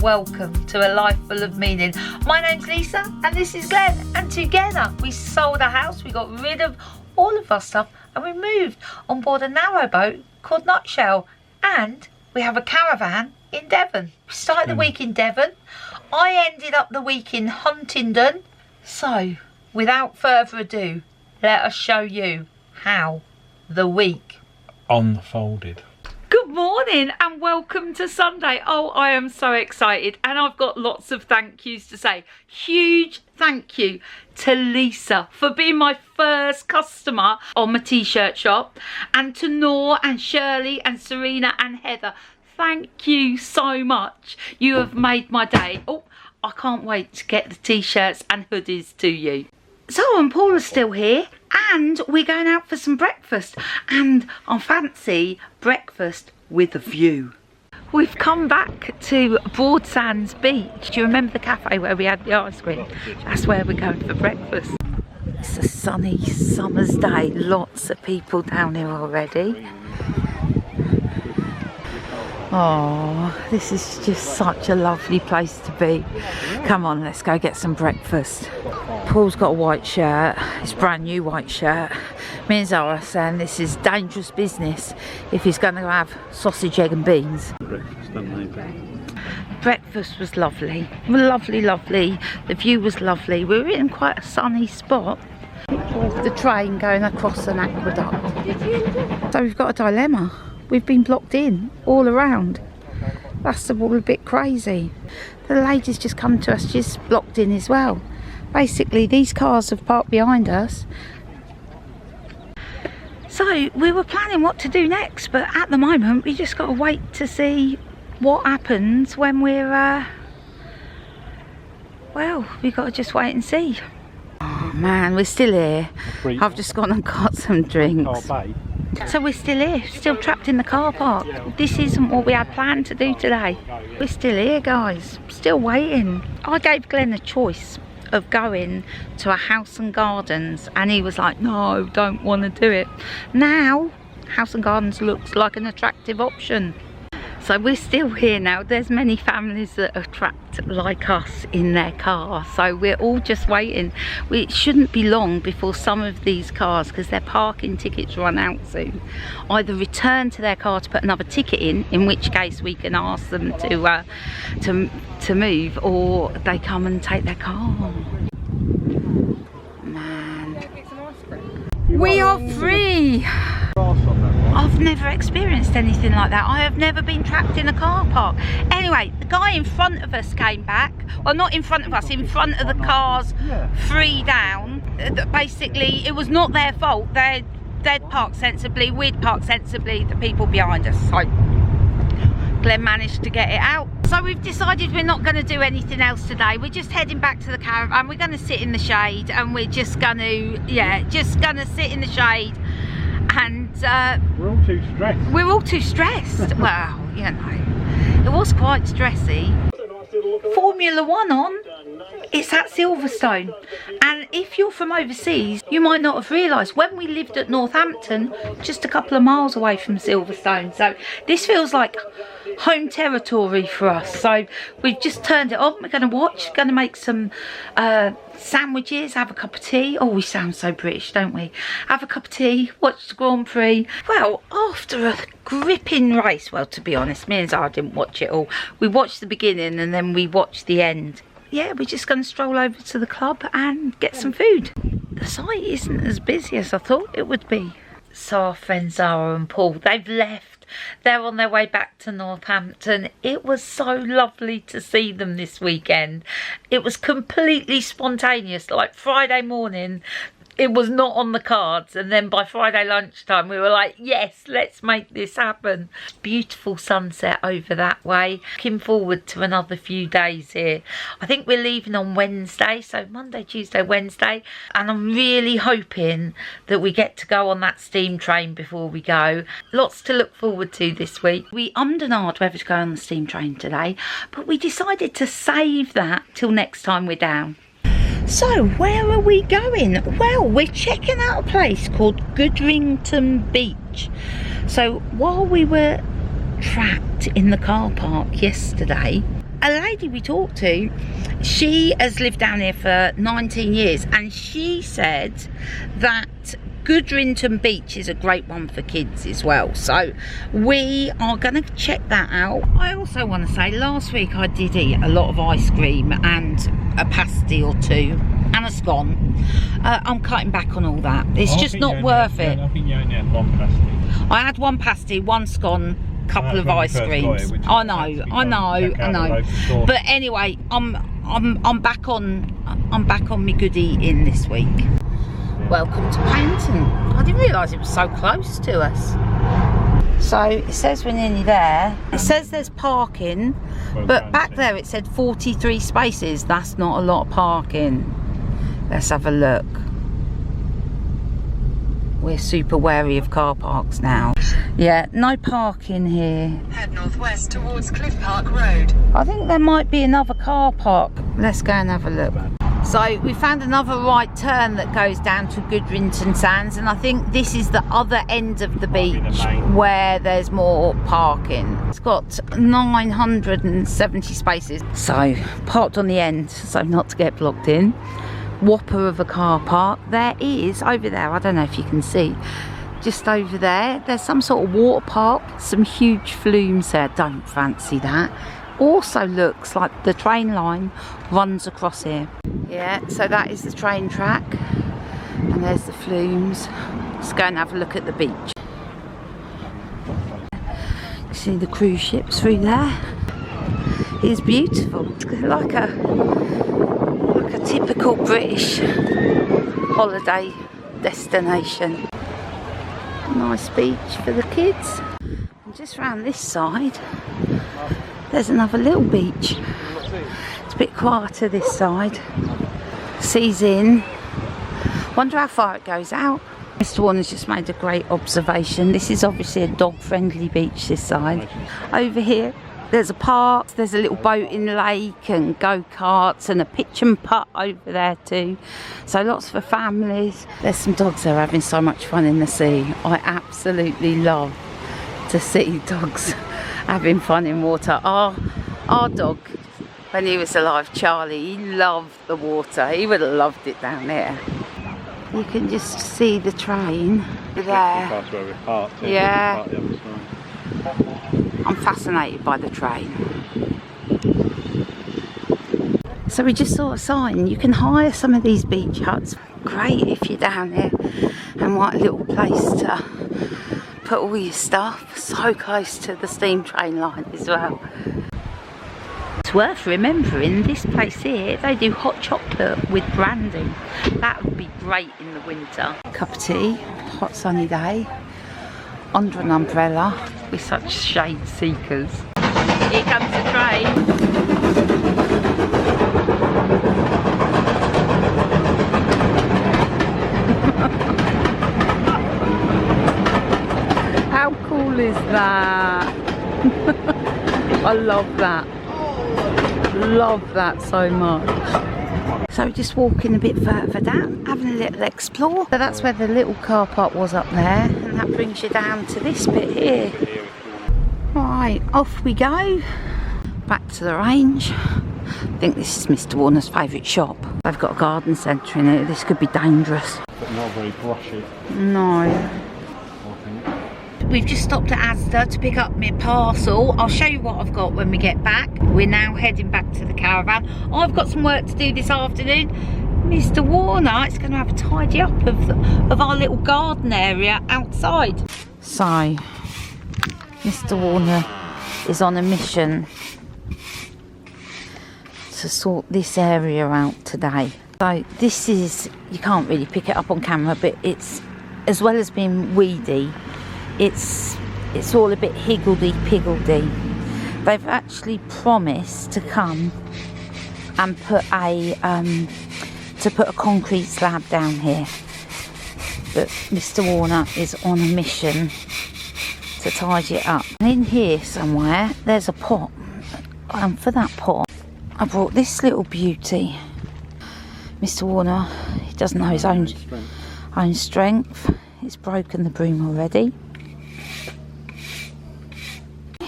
welcome to a life full of meaning. My name's Lisa and this is Glenn, and together we sold a house, we got rid of all of our stuff and we moved on board a narrowboat called Nutshell, and we have a caravan in Devon. We started the week in Devon. I ended up the week in Huntingdon. So without further ado, let us show you how the week unfolded. Good morning and welcome to Sunday. Oh, I am so excited and I've got lots of thank yous to say. Huge thank you to Lisa for being my first customer on my t-shirt shop, and to Noor and Shirley and Serena and Heather. Thank you so much. You have made my day. Oh, I can't wait to get the t-shirts and hoodies to you. So and Paul are still here, and we're going out for some breakfast, and I fancy breakfast with a view. We've come back to Broadsands Beach. Do you remember the cafe where we had the ice cream? That's where we're going for breakfast. It's a sunny summer's day. Lots of people down here already. Oh, this is just such a lovely place to be. Come on, let's go get some breakfast. Paul's got a white shirt, his brand new white shirt. Me and Zara saying this is dangerous business if he's going to have sausage, egg and beans. Breakfast was lovely, lovely. The view was lovely. We were in quite a sunny spot. The train going across an aqueduct. So we've got a dilemma. We've been blocked in all around. That's all a bit crazy. The lady's just come to us, she's blocked in as well. Basically, these cars have parked behind us. So we were planning what to do next, but at the moment we just got to wait to see what happens when we're well, we got to just wait and see. Oh man, we're still here. I've just gone and got some drinks. So we're still here, still trapped in the car park. This isn't what we had planned to do today. We're still here, guys, still waiting. I gave Glenn a choice of going to a house and gardens, and he was like, no, don't want to do it. Now house and gardens looks like an attractive option. So we're still here now. There's many families that are trapped like us in their car, so we're all just waiting. It shouldn't be long before some of these cars, because their parking tickets run out soon, either return to their car to put another ticket in which case we can ask them to move, or they come and take their car. Man, we are free. I've never experienced anything like that. I have never been trapped in a car park. Anyway, the guy in front of us came back. Well, not in front of us, in front of the cars, three down. Basically, it was not their fault. They'd parked sensibly, we'd parked sensibly, the people behind us. So Glenn managed to get it out. So we've decided we're not going to do anything else today. We're just heading back to the caravan. We're going to sit in the shade, and we're just going to, just going to sit in the shade. And we're all too stressed. We're all too stressed. Well, you know, it was quite stressy. Formula One on. It's at Silverstone, and if you're from overseas you might not have realised, when we lived at Northampton, just a couple of miles away from Silverstone, so this feels like home territory for us. So we've just turned it on. We're going to watch, going to make some sandwiches, have a cup of tea. Oh, we sound so British, don't we? Have a cup of tea, watch the Grand Prix. Well, after a gripping race, well, to be honest, me and Zara didn't watch it all. We watched the beginning and then we watched the end. Yeah, we're just going to stroll over to the club and get some food. The site isn't as busy as I thought it would be. So our friends Zara and Paul, they've left. They're on their way back to Northampton. It was so lovely to see them this weekend. It was completely spontaneous, like Friday morning. It was not on the cards, and then by Friday lunchtime we were like, yes, let's make this happen. Beautiful sunset over that way. Looking forward to another few days here. I think we're leaving on Wednesday, so Monday, Tuesday, Wednesday, and I'm really hoping that we get to go on that steam train before we go. Lots to look forward to this week. We ummed and ahed whether to go on the steam train today, but we decided to save that till next time we're down. So where are we going? Well, we're checking out a place called Goodrington Beach. So while we were trapped in the car park yesterday, a lady we talked to, she has lived down here for 19 years, and she said that Goodrington Beach is a great one for kids as well, so we are going to check that out. I also want to say, last week I did eat a lot of ice cream and a pasty or two and a scone. I'm cutting back on all that. It's just not worth it. I think you only had one pasty. I had one pasty, one scone, couple of ice creams. I know. But anyway, I'm back on my good eating this week. Welcome to Paynton. I didn't realise it was so close to us. So it says we're nearly there. It says there's parking, but back there it said 43 spaces. That's not a lot of parking. Let's have a look. We're super wary of car parks now. Yeah, no parking here. Head northwest towards Cliff Park Road. I think there might be another car park. Let's go and have a look. So we found another right turn that goes down to Goodrington Sands, and I think this is the other end of the beach where there's more parking. It's got 970 spaces. So parked on the end so not to get blocked in. Whopper of a car park. There is over there, I don't know if you can see, just over there, there's some sort of water park, some huge flumes there. Don't fancy that. Also looks like the train line runs across here. Yeah, so that is the train track, and there's the flumes. Let's go and have a look at the beach. You see the cruise ships through there. It's beautiful. It's like a typical British holiday destination. Nice beach for the kids. And just round this side there's another little beach. It's a bit quieter this side. Sea's in. Wonder how far it goes out. Mr. Warner's just made a great observation. This is obviously a dog friendly beach this side. Over here there's a park, there's a little boating lake and go-karts and a pitch and putt over there too. So lots for families. There's some dogs there having so much fun in the sea. I absolutely love to see dogs having fun in water. Our dog, when he was alive, Charlie, he loved the water. He would have loved it down there. You can just see the train there. That's where we parked. Yeah. I'm fascinated by the train. So we just saw a sign. You can hire some of these beach huts. Great if you're down here and want a little place to put all your stuff. So close to the steam train line as well. It's worth remembering, this place here, they do hot chocolate with brandy. That would be great in the winter. Cup of tea, hot sunny day, under an umbrella. We're such shade seekers. Here comes the train. How cool is that? I love that. Love that so much. So just walking a bit further down, having a little explore. So that's where the little car park was up there, and that brings you down to this bit here. Right, off we go. Back to the range. I think this is Mr. Warner's favourite shop. They've got a garden centre in it. This could be dangerous. But not very brushy. No. We've just stopped at Asda to pick up my parcel. I'll show you what I've got when we get back. We're now heading back to the caravan. I've got some work to do this afternoon. Mr. Warner is going to have a tidy up of our little garden area outside. So, Mr. Warner is on a mission to sort this area out today. So this is, you can't really pick it up on camera, but it's, as well as being weedy, it's all a bit higgledy-piggledy. They've actually promised to come and put a concrete slab down here. But Mr. Warner is on a mission to tidy it up. And in here somewhere there's a pot. And for that pot I brought this little beauty. Mr. Warner, he doesn't know his own strength. He's broken the broom already.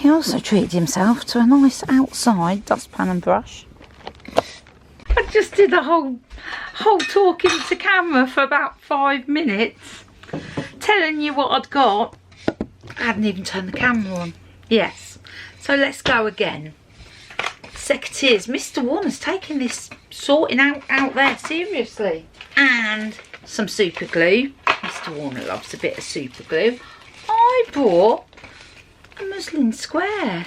He also treated himself to a nice outside dustpan and brush. I just did a whole talking to camera for about 5 minutes, telling you what I'd got. I hadn't even turned the camera on. Yes, so let's go again. Secateurs, Mr. Warner's taking this sorting out there seriously. And some super glue. Mr. Warner loves a bit of super glue. I brought a muslin square.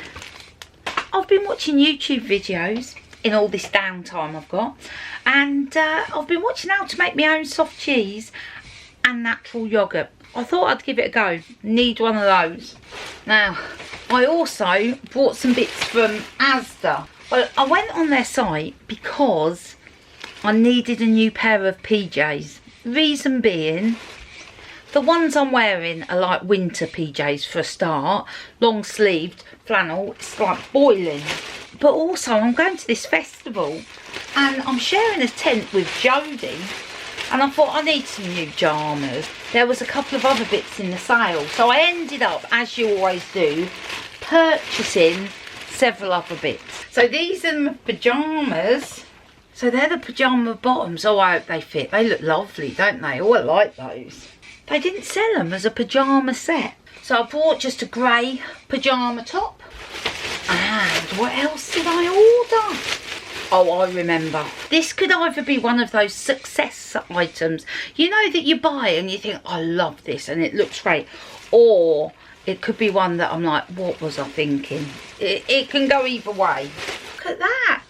I've been watching YouTube videos in all this downtime I've got, and I've been watching how to make my own soft cheese and natural yoghurt. I thought I'd give it a go. Need one of those. Now, I also bought some bits from Asda. Well, I went on their site because I needed a new pair of PJs. Reason being, the ones I'm wearing are like winter PJs for a start. Long sleeved flannel, it's like boiling. But also I'm going to this festival and I'm sharing a tent with Jodie, and I thought I need some new pyjamas. There was a couple of other bits in the sale, so I ended up, as you always do, purchasing several other bits. So these are my pyjamas. So they're the pyjama bottoms. Oh, I hope they fit. They look lovely, don't they? Oh, I like those. They didn't sell them as a pyjama set. So I bought just a grey pyjama top. And what else did I order? Oh, I remember. This could either be one of those success items, you know, that you buy and you think, I love this and it looks great. Or it could be one that I'm like, what was I thinking? It can go either way. Look at that.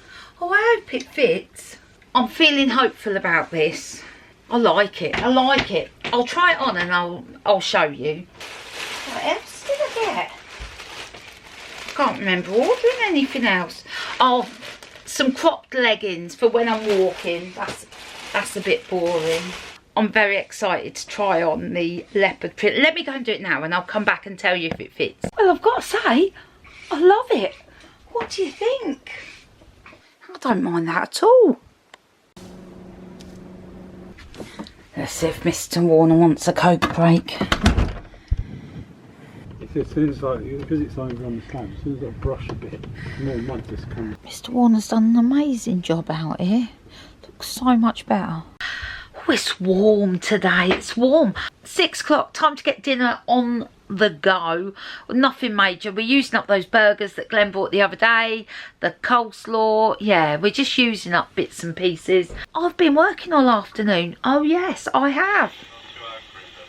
Oh, I hope it fits. I'm feeling hopeful about this. I like it. I like it. I'll try it on and I'll show you. What else did I get? I can't remember ordering anything else. Oh, some cropped leggings for when I'm walking. That's a bit boring. I'm very excited to try on the leopard print. Let me go and do it now and I'll come back and tell you if it fits. Well, I've got to say, I love it. What do you think? I don't mind that at all. Let's see if Mr. Warner wants a Coke break. As soon as because it's over on the slab, as soon as I brush a bit, more mud just comes. Mr. Warner's done an amazing job out here. Looks so much better. Oh, it's warm today. It's warm. 6 o'clock, time to get dinner on the go. Nothing major. We're using up those burgers that Glenn bought the other day, the coleslaw. Yeah, we're just using up bits and pieces. I've been working all afternoon. Oh yes, I have.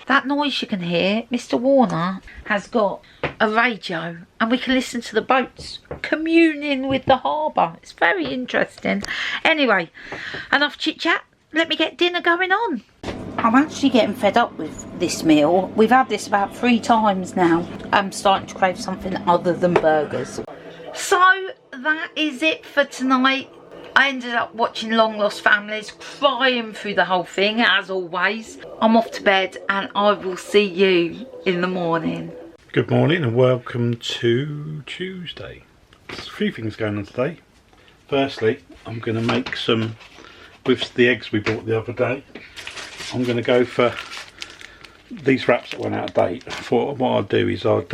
That noise you can hear, Mr. Warner has got a radio and we can listen to the boats communing with the harbour. It's very interesting. Anyway, enough chit chat. Let me get dinner going on. I'm actually getting fed up with this meal. We've had this about 3 times now. I'm starting to crave something other than burgers. So that is it for tonight. I ended up watching Long Lost Families, crying through the whole thing as always. I'm off to bed and I will see you in the morning. Good morning and welcome to Tuesday. There's a few things going on today. Firstly, I'm going to make some, with the eggs we bought the other day, I'm going to go for these wraps that went out of date. I thought what I'd do is I'd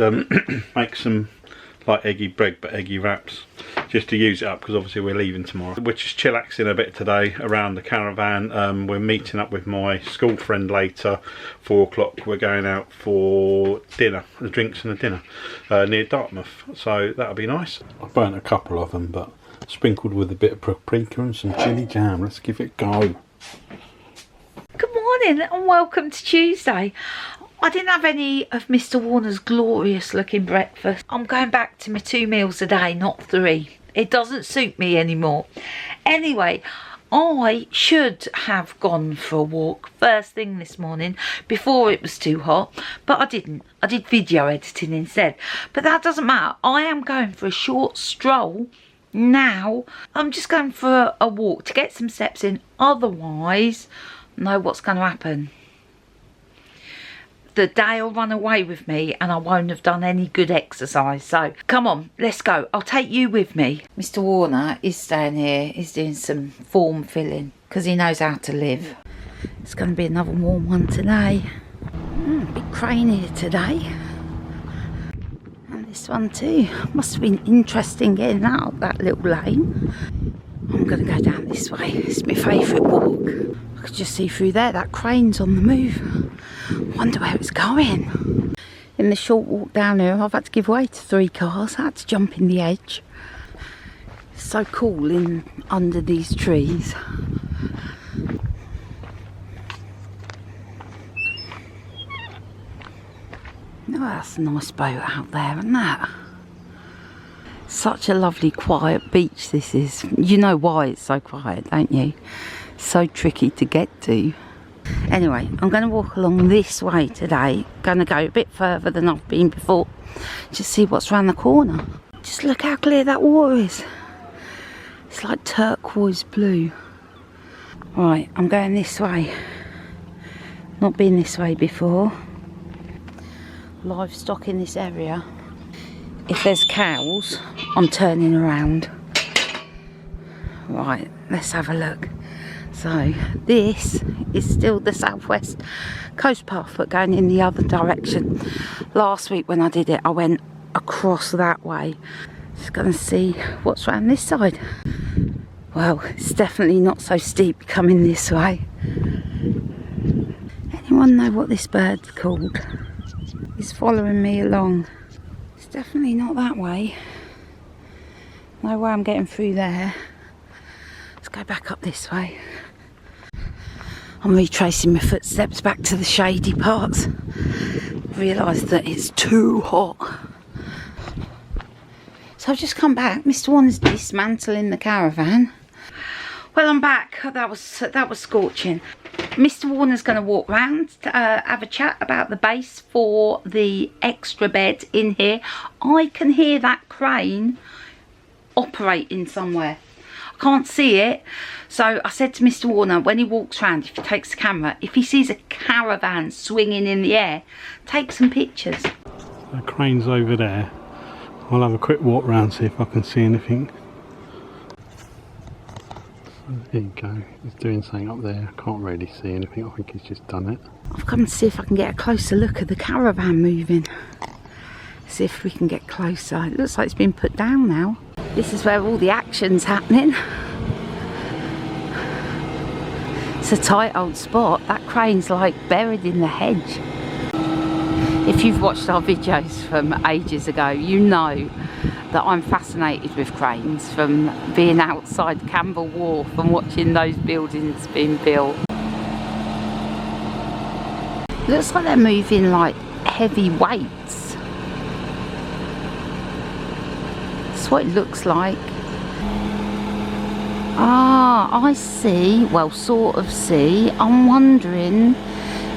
make some like eggy bread but eggy wraps just to use it up, because obviously we're leaving tomorrow. We're just chillaxing a bit today around the caravan. We're meeting up with my school friend later, 4 o'clock. We're going out for dinner, the drinks and the dinner near Dartmouth, so that'll be nice. I've burnt a couple of them but sprinkled with a bit of paprika and some chilli jam. Let's give it a go. Good morning and welcome to Tuesday. I didn't have any of Mr. Warner's glorious looking breakfast. I'm going back to my 2 meals a day, not 3. It doesn't suit me anymore. Anyway, I should have gone for a walk first thing this morning before it was too hot, but I didn't. I did video editing instead. But that doesn't matter. I am going for a short stroll now. I'm just going for a walk to get some steps in. Otherwise, I know what's going to happen. The day will run away with me and I won't have done any good exercise. So come on, let's go. I'll take you with me. Mr. Warner is staying here. He's doing some form filling because he knows how to live. It's going to be another warm one today. A bit crane here today. And this one too. Must have been interesting getting out of that little lane. I'm going to go down this way. It's my favourite walk. I could just see through there. That crane's on the move. Wonder where it's going. In the short walk down here, I've had to give way to 3 cars. I had to jump in the edge. It's so cool in under these trees. Oh, that's a nice boat out there, isn't that? Such a lovely quiet beach this is. You know why it's so quiet, don't you? So tricky to get to. Anyway, I'm going to walk along this way today. Going to go a bit further than I've been before. Just see what's around the corner. Just look how clear that water is. It's like turquoise blue. Right, I'm going this way. Not been this way before. Livestock in this area. If there's cows, I'm turning around. Right, let's have a look. So this is still the southwest coast path, but going in the other direction. Last week when I did it, I went across that way. Just gonna see what's around this side. Well, it's definitely not so steep coming this way. Anyone know what this bird's called? He's following me along. It's definitely not that way. No way I'm getting through there. Let's go back up this way. I'm retracing my footsteps back to the shady parts. Realised that it's too hot. So I've just come back. Mr. Warner's dismantling the caravan. Well, I'm back. That was scorching. Mr. Warner's going to walk round, have a chat about the base for the extra bed in here. I can hear that crane operating somewhere. I can't see it. So I said to Mr. Warner, when he walks round, if he takes the camera, if he sees a caravan swinging in the air, take some pictures. The crane's over there. I'll have a quick walk round, see if I can see anything. There you go, he's doing something up there. I can't really see anything, I think he's just done it. I've come to see if I can get a closer look at the caravan moving. See if we can get closer. It looks like it's been put down now. This is where all the action's happening. It's a tight old spot. That crane's like buried in the hedge. If you've watched our videos from ages ago, you know that I'm fascinated with cranes from being outside Campbell Wharf and watching those buildings being built. Looks like they're moving like heavy weights. That's what it looks like. Ah, I see. Well, sort of see. I'm wondering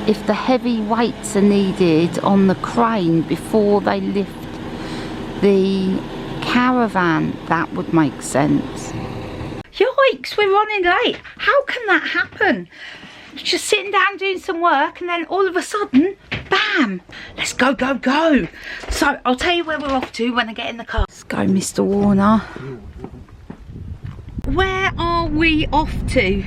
if the heavy weights are needed on the crane before they lift the caravan. That would make sense. Yikes, we're running late. How can that happen? Just sitting down doing some work and then all of a sudden, bam, let's go, go, go. So I'll tell you where we're off to when I get in the car. Let's go, Mr. Warner. Where are we off to?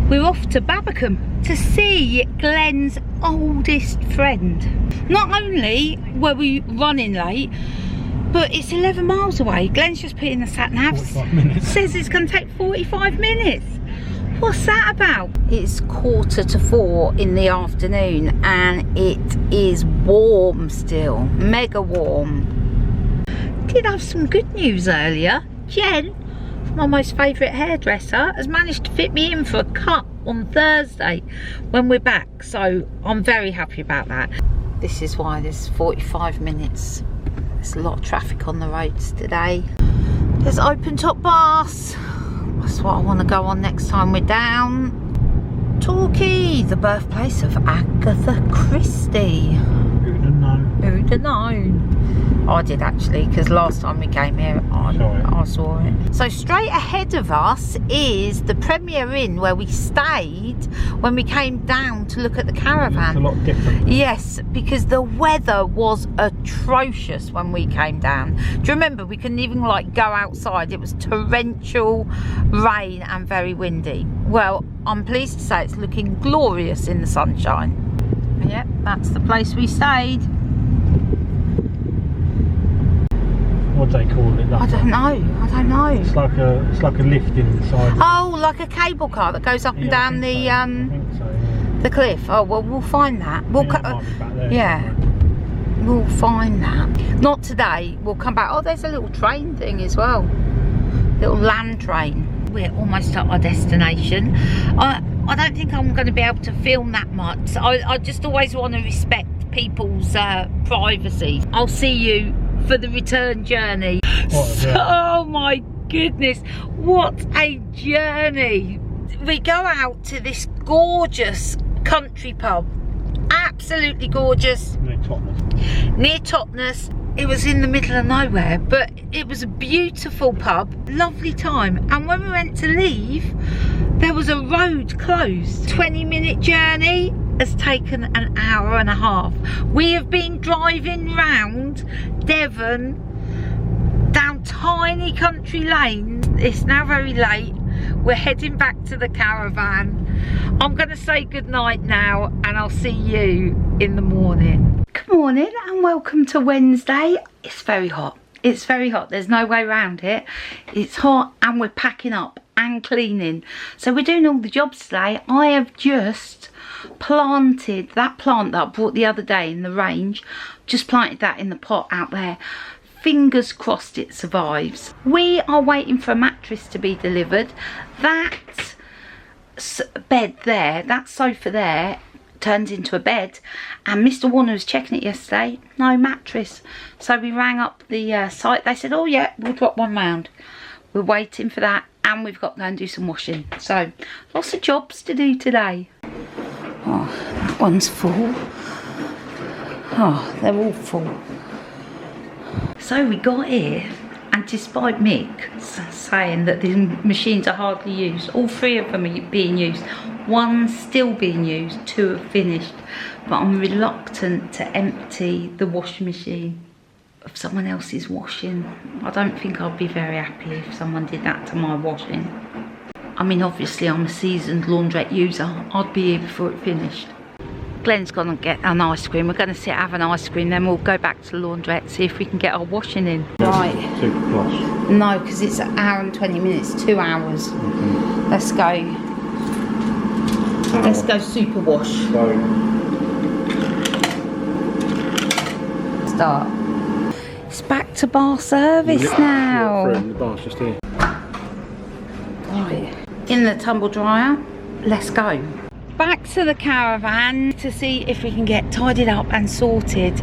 We're off to Babbacombe to see Glenn's oldest friend. Not only were we running late, but it's 11 miles away. Glenn's just put in the sat nav. 45 minutes. Says it's going to take 45 minutes. What's that about? It's 3:45 in the afternoon and it is warm still. Mega warm. Did have some good news earlier. Jen, my most favourite hairdresser, has managed to fit me in for a cut on Thursday when we're back, so I'm very happy about that. This is why there's 45 minutes. There's a lot of traffic on the roads today. There's open top bars. That's what I want to go on next time we're down. Torquay, the birthplace of Agatha Christie. Who'd have known? Who'd have known? I did actually, because last time we came here I saw it. So straight ahead of us is the Premier Inn where we stayed when we came down to look at the caravan. It's a lot different. Yes, because the weather was atrocious when we came down. Do you remember we couldn't even like go outside? It was torrential rain and very windy. Well, I'm pleased to say it's looking glorious in the sunshine. Yep, that's the place we stayed. what do they call it? I don't know. It's like a lift inside. Oh, like a cable car that goes up and down the I think so, yeah. the cliff. Oh well, we'll find that. We'll It might be back there yeah. somewhere. We'll find that. Not today. We'll come back. Oh, there's a little train thing as well. Little land train. We're almost at our destination. I don't think I'm going to be able to film that much. I just always want to respect people's privacy. I'll see you for the return journey. Oh my goodness, what a journey. We go out to this gorgeous country pub. Absolutely gorgeous. Near Totnes. It was in the middle of nowhere, but it was a beautiful pub, lovely time. And when we went to leave, there was a road closed. 20-minute journey has taken an hour and a half. We have been driving round Devon, down tiny country lanes. It's now very late. We're heading back to the caravan. I'm going to say goodnight now, and I'll see you in the morning. Good morning and welcome to Wednesday. It's very hot. It's very hot. There's no way around it. It's hot and we're packing up and cleaning. So we're doing all the jobs today. I have just planted that plant that I brought the other day in the range. Just planted that in the pot out there. Fingers crossed it survives. We are waiting for a mattress to be delivered. That bed there, that sofa there, turns into a bed, and Mr. Warner was checking it yesterday, no mattress. So we rang up the site. They said, oh yeah, we'll drop one round. We're waiting for that, and we've got to go and do some washing. So lots of jobs to do today. Oh, that one's full. Oh, they're all full. So we got here, and despite Mick saying that the machines are hardly used, all three of them are being used. One's still being used, 2 have finished, but I'm reluctant to empty the washing machine of someone else's washing. I don't think I'd be very happy if someone did that to my washing. I mean, obviously I'm a seasoned laundrette user. I'd be here before it finished. Glenn's gonna get an ice cream. We're gonna sit have an ice cream, then we'll go back to the laundrette, see if we can get our washing in. Right. Super plus. No, because it's an hour and 20 minutes, 2 hours. Mm-hmm. Let's go. Let's go super wash. Start. It's back to bar service now. The bar's just here. Right. In the tumble dryer. Let's go. Back to the caravan to see if we can get tidied up and sorted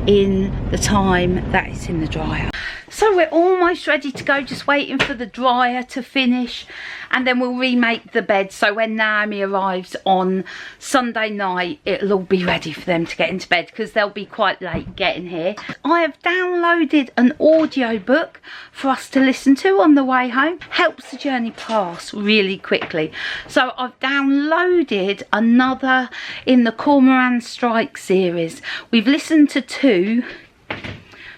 in the time that it's in the dryer. So we're almost ready to go, just waiting for the dryer to finish, and then we'll remake the bed. So when Naomi arrives on Sunday night, it'll all be ready for them to get into bed, because they'll be quite late getting here. I have downloaded an audio book for us to listen to on the way home. Helps the journey pass really quickly. So I've downloaded another in the Cormoran Strike series. We've listened to 2.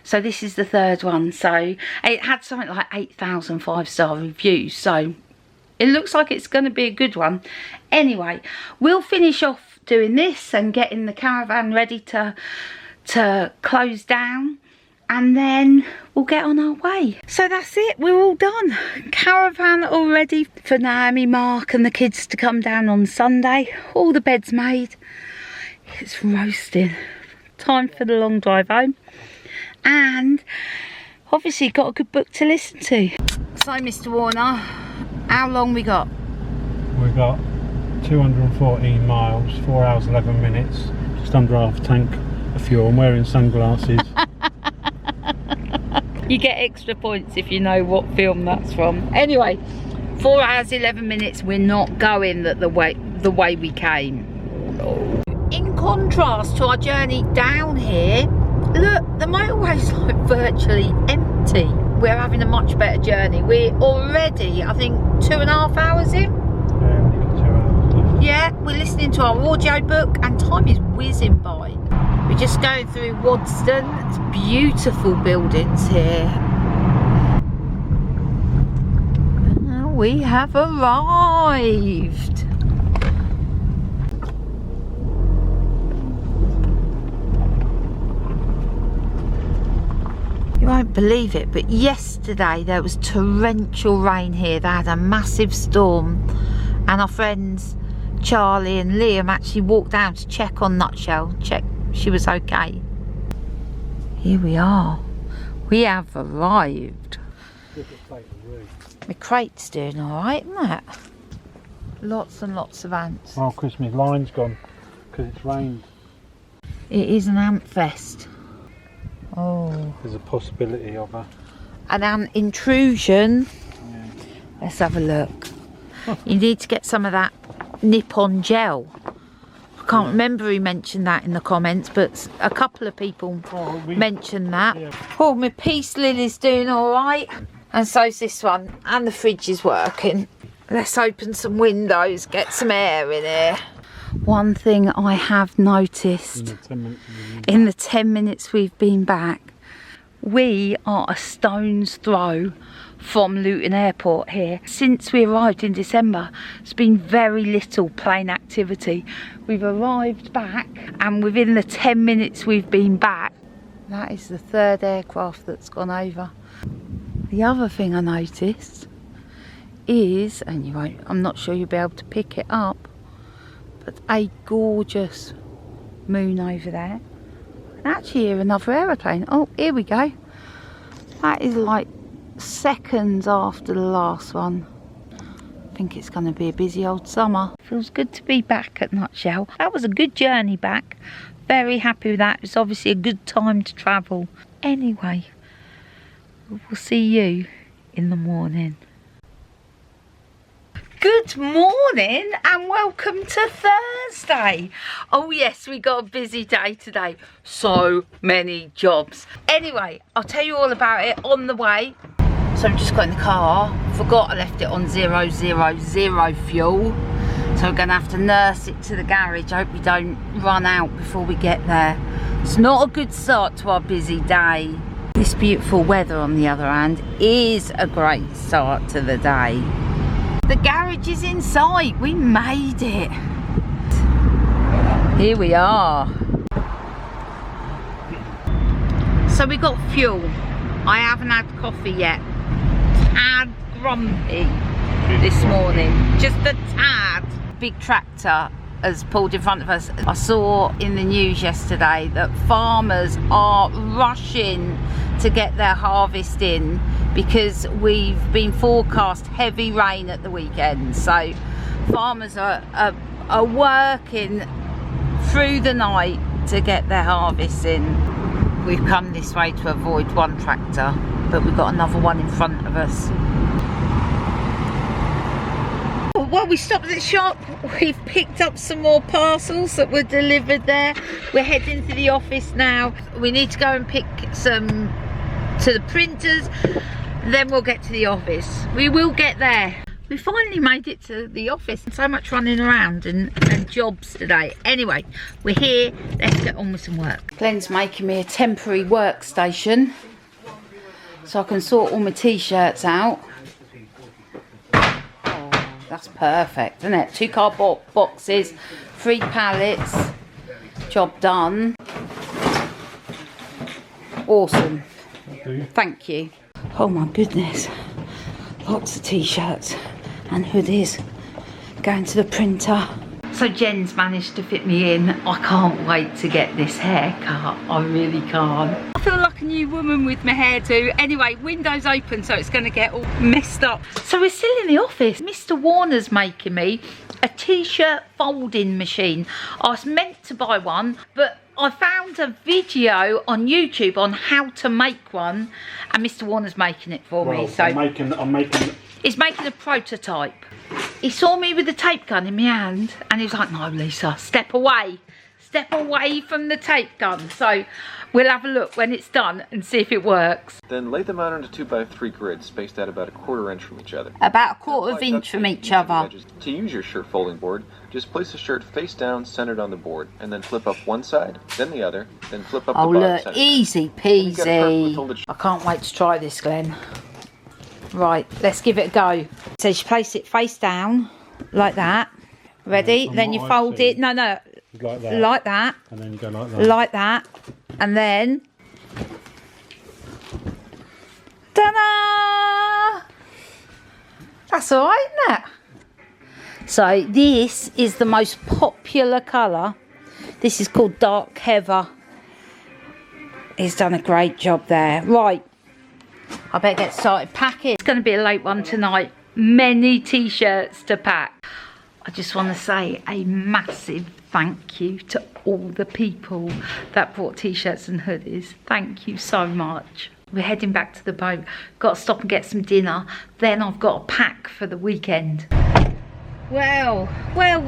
So this is the 3rd one. So it had something like 8,000 5-star reviews. So it looks like it's going to be a good one. Anyway, we'll finish off doing this and getting the caravan ready to close down. And then we'll get on our way. So that's it. We're all done. Caravan all ready for Naomi, Mark and the kids to come down on Sunday. All the beds made. It's roasting. Time for the long drive home. And obviously got a good book to listen to. So Mr. Warner, how long we got? We got 214 miles, 4 hours 11 minutes, just under half a tank of fuel. I'm wearing sunglasses. You get extra points if you know what film that's from. Anyway, 4 hours 11 minutes. We're not going the way we came. In contrast to our journey down here, look, the motorway's like virtually empty. We're having a much better journey. We're already, I think, 2.5 hours in. Yeah, we've got 2 hours left. Yeah, we're listening to our audio book and time is whizzing by. We're just going through Wadston. It's beautiful buildings here. We have arrived. You won't believe it, but yesterday there was torrential rain here. They had a massive storm, and our friends Charlie and Liam actually walked down to check on Nutshell, check she was okay. Here we are. We have arrived. My crate's doing alright, isn't it? Lots and lots of ants. Oh, Christmas line's gone because it's rained. It is an ant fest. Oh. There's a possibility of an ant intrusion. Yeah. Let's have a look. You need to get some of that nip-on gel. I can't remember who mentioned that in the comments, but a couple of people mentioned that. Yeah. Oh, my peace lily's doing alright. And so's this one. And the fridge is working. Let's open some windows, get some air in here. One thing I have noticed in the 10 minutes we've been back, we are a stone's throw from Luton Airport here. Since we arrived in December, there's been very little plane activity. We've arrived back, and within the 10 minutes we've been back, that is the 3rd aircraft that's gone over. The other thing I noticed is, and I'm not sure you'll be able to pick it up, but a gorgeous moon over there. And actually hear another aeroplane. Oh, here we go. That is like seconds after the last one. I think it's going to be a busy old summer. Feels good to be back at Nutshell. That was a good journey back. Very happy with that. It's obviously a good time to travel. Anyway, we'll see you in the morning. Good morning and welcome to Thursday. Oh yes, we got a busy day today. So many jobs. Anyway, I'll tell you all about it on the way. So I've just got in the car. Forgot I left it on 000 fuel. So we're going to have to nurse it to the garage. I hope we don't run out before we get there. It's not a good start to our busy day. This beautiful weather, on the other hand, is a great start to the day. The garage is in sight. We made it. Here we are. So we got fuel. I haven't had coffee yet. Tad grumpy this morning. Just a tad. Big tractor has pulled in front of us. I saw in the news yesterday that farmers are rushing to get their harvest in because we've been forecast heavy rain at the weekend. So farmers are working through the night to get their harvest in. We've come this way to avoid one tractor, but we've got another one in front of us. Well, we stopped at the shop. We've picked up some more parcels that were delivered there. We're heading to the office now. We need to go and pick some to the printers, then we'll get to the office. We will get there. We finally made it to the office. So much running around and jobs today. Anyway, we're here. Let's get on with some work. Glenn's making me a temporary workstation so I can sort all my t-shirts out. Oh, that's perfect, isn't it? 2 cardboard boxes, 3 pallets. Job done. Awesome. Thank you. Oh my goodness. Lots of t-shirts and hoodies going to the printer. So Jen's managed to fit me in. I can't wait to get this haircut. I really can't. I feel like a new woman with my hairdo. Anyway, windows open, so it's going to get all messed up. So we're still in the office. Mr. Warner's making me a t-shirt folding machine. I was meant to buy one, but I found a video on YouTube on how to make one, and Mr. Warner's making it for me. So I'm making. He's making a prototype. He saw me with the tape gun in my hand, and he was like, "No, Lisa, step away from the tape gun." So we'll have a look when it's done and see if it works. Then lay them out on a 2x3 grid spaced out about 1/4 inch from each other. About 1/4 inch from each other. To use your shirt folding board, just place the shirt face down, centered on the board, and then flip up one side, then the other, then flip up the bottom look, side. Easy peasy. I can't wait to try this, Glenn. Right, let's give it a go. So you place it face down, like that. Ready? Then you fold it. No. Like that. Like that. And then you go like that. Like that. And then Ta-da! That's alright, isn't it? So this is the most popular colour. This is called Dark Heather. He's done a great job there. Right, I better get started packing. It's going to be a late one tonight. Many t-shirts to pack. I just want to say a massive thank you to all the people that brought t-shirts and hoodies. Thank you so much. We're heading back to the boat. Got to stop and get some dinner. Then I've got to pack for the weekend. Well. What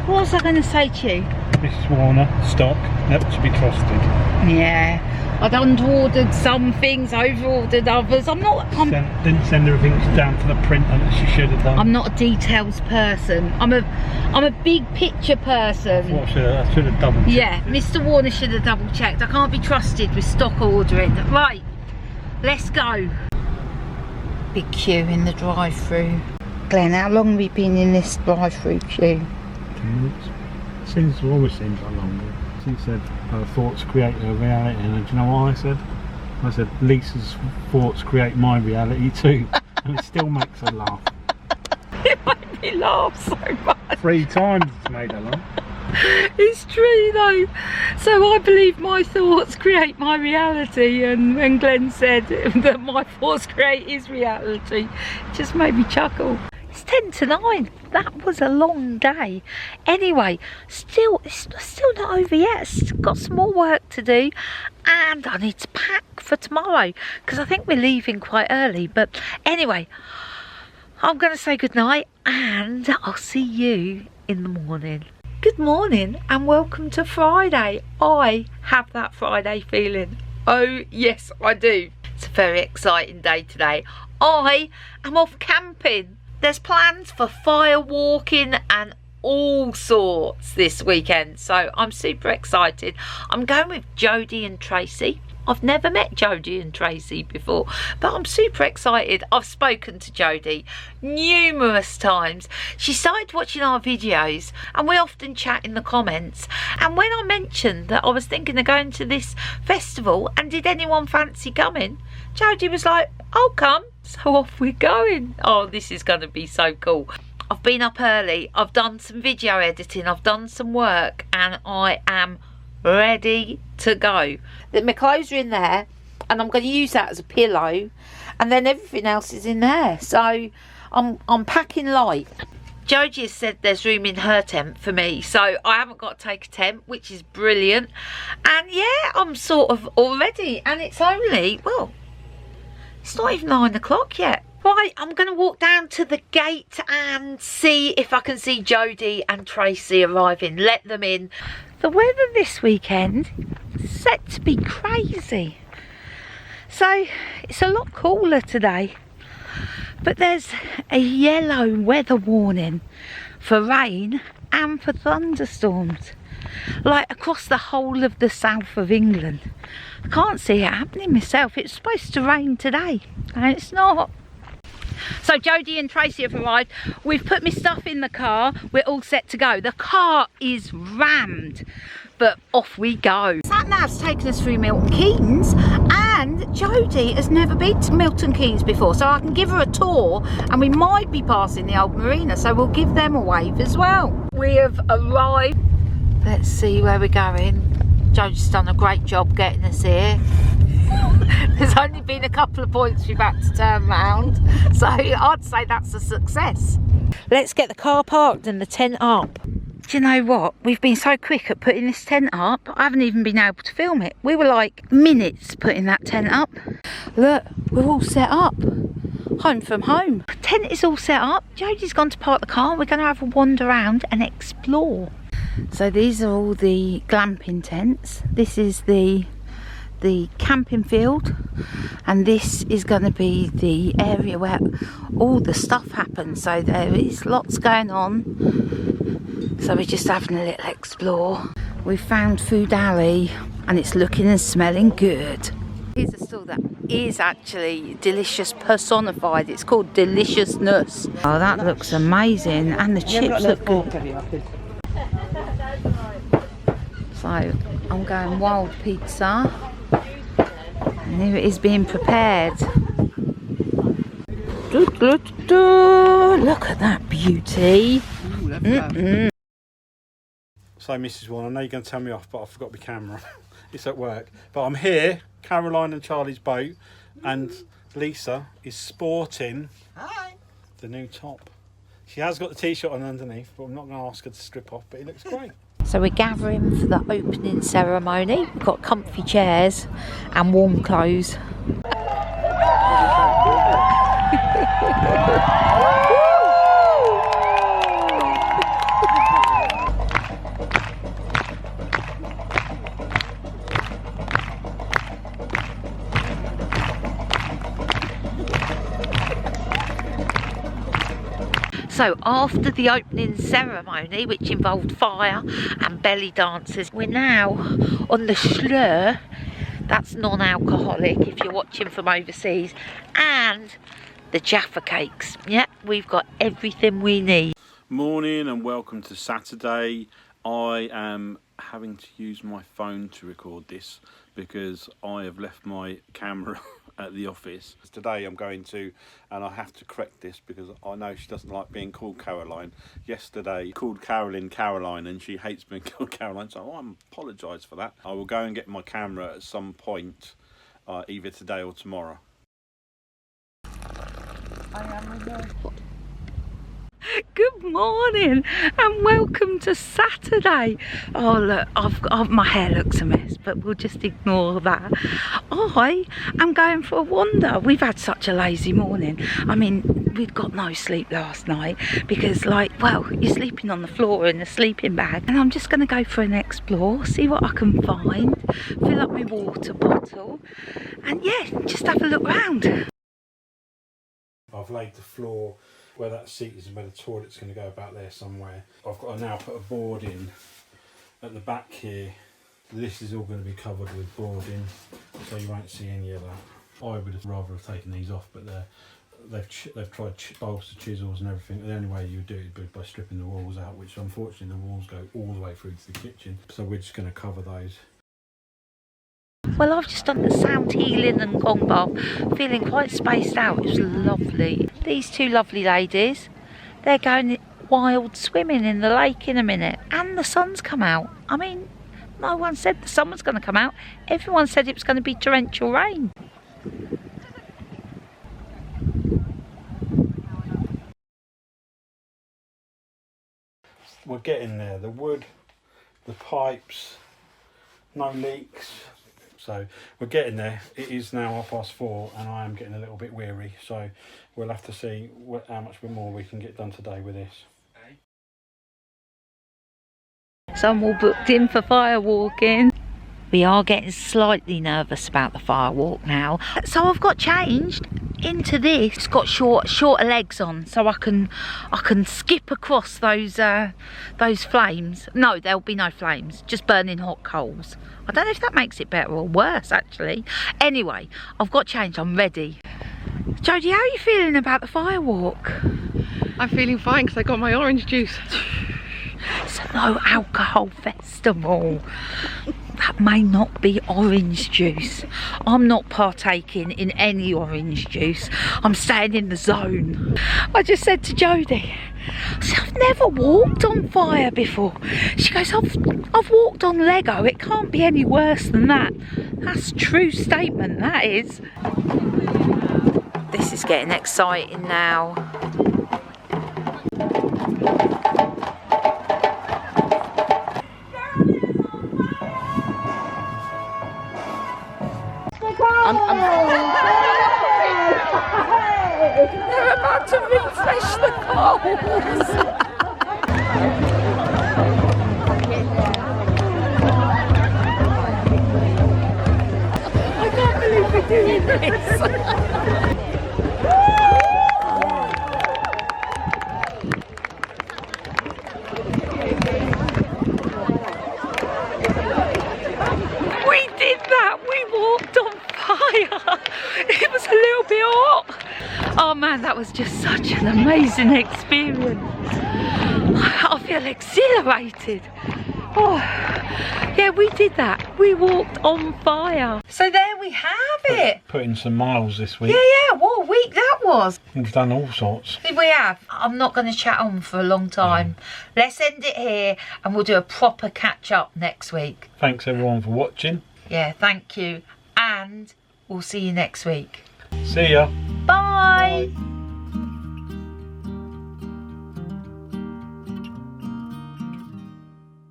was I going to say to you? Mrs. Warner, stock, never to be trusted. Yeah, I'd under-ordered some things, over-ordered others. Didn't send everything down to the printer that she should have done. I'm not a details person. I'm a big picture person. I should have double checked. Yeah, Mr. Warner should have double checked. I can't be trusted with stock ordering. Right, let's go. Big queue in the drive-through. Glenn, how long have we been in this drive-through queue? 10 minutes. Always seems like longer. She said her thoughts create her reality, and do you know what I said? I said Lisa's thoughts create my reality too, and it still makes her laugh. It made me laugh so much. 3 times it's made her laugh. It's true though. So I believe my thoughts create my reality, and when Glenn said that my thoughts create his reality, it just made me chuckle. It's 10 to 9. That was a long day. Anyway, it's still not over yet. Still got some more work to do, and I need to pack for tomorrow because I think we're leaving quite early. But anyway, I'm going to say goodnight, and I'll see you in the morning. Good morning and welcome to Friday. I have that Friday feeling. Oh yes, I do. It's a very exciting day today. I am off camping. There's plans for fire walking and all sorts this weekend, so I'm super excited. I'm going with Jodie and Tracy. I've never met Jodie and Tracy before, but I'm super excited. I've spoken to Jodie numerous times. She started watching our videos and we often chat in the comments. And when I mentioned that I was thinking of going to this festival and did anyone fancy coming, Jodie was like, I'll come. So off we're going. Oh, this is going to be so cool. I've been up early. I've done some video editing. I've done some work and I am ready to go. My clothes are in there and I'm going to use that as a pillow, and then everything else is in there, so I'm packing light. Jodie has said there's room in her tent for me, so I haven't got to take a tent, which is brilliant. And yeah, I'm sort of all ready, and it's only, well, it's not even 9 o'clock yet. Right, I'm going to walk down to the gate and see if I can see Jodie and Tracy arriving. Let them in. The weather this weekend is set to be crazy. So it's a lot cooler today. But there's a yellow weather warning for rain and for thunderstorms. Like across the whole of the south of England. I can't see it happening myself. It's supposed to rain today and it's not. So Jodie and Tracy have arrived. We've put my stuff in the car. We're all set to go. The car is rammed, but off we go. Sat nav's taken us through Milton Keynes, and Jodie has never been to Milton Keynes before, so I can give her a tour, and we might be passing the old marina, so we'll give them a wave as well. We have arrived. Let's see where we're going. Jodie's done a great job getting us here. There's only been a couple of points we've had to turn round, so I'd say that's a success. Let's get the car parked and the tent up. Do you know what? We've been so quick at putting this tent up, I haven't even been able to film it. We were like minutes putting that tent up. Look, we're all set up. Home from home. Tent is all set up. Jodie's gone to park the car. We're going to have a wander around and explore. So these are all the glamping tents. This is the camping field, and this is going to be the area where all the stuff happens, so there is lots going on, so we're just having a little explore. We found Food Alley and it's looking and smelling good. Here's a store that is actually delicious personified. It's called Deliciousness. Oh, that looks amazing, and the chips look good. So I'm going wild pizza. And here it is being prepared. Look at that beauty. So Mrs. Warren, I know you're going to tell me off, but I forgot my camera. It's at work. But I'm here, Caroline and Charlie's boat, and Lisa is sporting the new top. She has got the t-shirt on underneath, but I'm not going to ask her to strip off, but it looks great. So we're gathering for the opening ceremony. We've got comfy chairs and warm clothes. So after the opening ceremony, which involved fire and belly dances, we're now on the schlur. That's non-alcoholic if you're watching from overseas, and the Jaffa cakes. Yep, we've got everything we need. Morning and welcome to Saturday. I am having to use my phone to record this because I have left my camera at the office. Today I'm going to, and I have to correct this because I know she doesn't like being called Caroline. Yesterday called Carolyn Caroline and she hates being called Caroline, so I apologise for that. I will go and get my camera at some point, either today or tomorrow. Good morning and welcome to Saturday. Oh look, my hair looks a mess, but we'll just ignore that. I am going for a wander. We've had such a lazy morning. I mean, we'd got no sleep last night because, like, well, you're sleeping on the floor in a sleeping bag, and I'm just going to go for an explore, see what I can find, fill up my water bottle, and yeah, just have a look round. I've laid the floor where that seat is and where the toilet's going to go, about there somewhere. I've got to now put a board in at the back here. This is all going to be covered with boarding, so you won't see any of that. I would have rather have taken these off, but they've tried bolster chisels and everything. The only way you do it would be by stripping the walls out, which unfortunately the walls go all the way through to the kitchen. So we're just going to cover those. Well, I've just done the sound healing and gong bath, feeling quite spaced out. It was lovely. These two lovely ladies, they're going wild swimming in the lake in a minute, and the sun's come out. I mean, no one said the sun was going to come out. Everyone said it was going to be torrential rain. We're getting there. The wood, the pipes, no leaks. So we're getting there. It is now 4:30 and I am getting a little bit weary, so we'll have to see how much more we can get done today with this. Some all booked in for fire walking. We are getting slightly nervous about the fire walk now. So I've got changed into this. It's got shorter legs on, so I can skip across those flames. No, there'll be no flames, just burning hot coals. I don't know if that makes it better or worse, actually. Anyway, I've got changed. I'm ready. Jodie, how are you feeling about the fire walk? I'm feeling fine because I got my orange juice. It's a no alcohol festival. That may not be orange juice. I'm not partaking in any orange juice. I'm staying in the zone. I just said to Jodie, I said, I've never walked on fire before. She goes, I've walked on Lego. It can't be any worse than that. That's a true statement, that is. This is getting exciting now. They're about to refresh the coals. I can't believe we're doing this. We did that. We walked on fire. It was a little bit hot. Oh man, that was just such an amazing experience. I feel exhilarated. Oh, yeah, we did that. We walked on fire. So there we have it. Put in some miles this week. Yeah, what a week that was. We've done all sorts. We have. I'm not going to chat on for a long time. Let's end it here and we'll do a proper catch up next week. Thanks everyone for watching. Yeah, thank you. And we'll see you next week. See ya. Bye.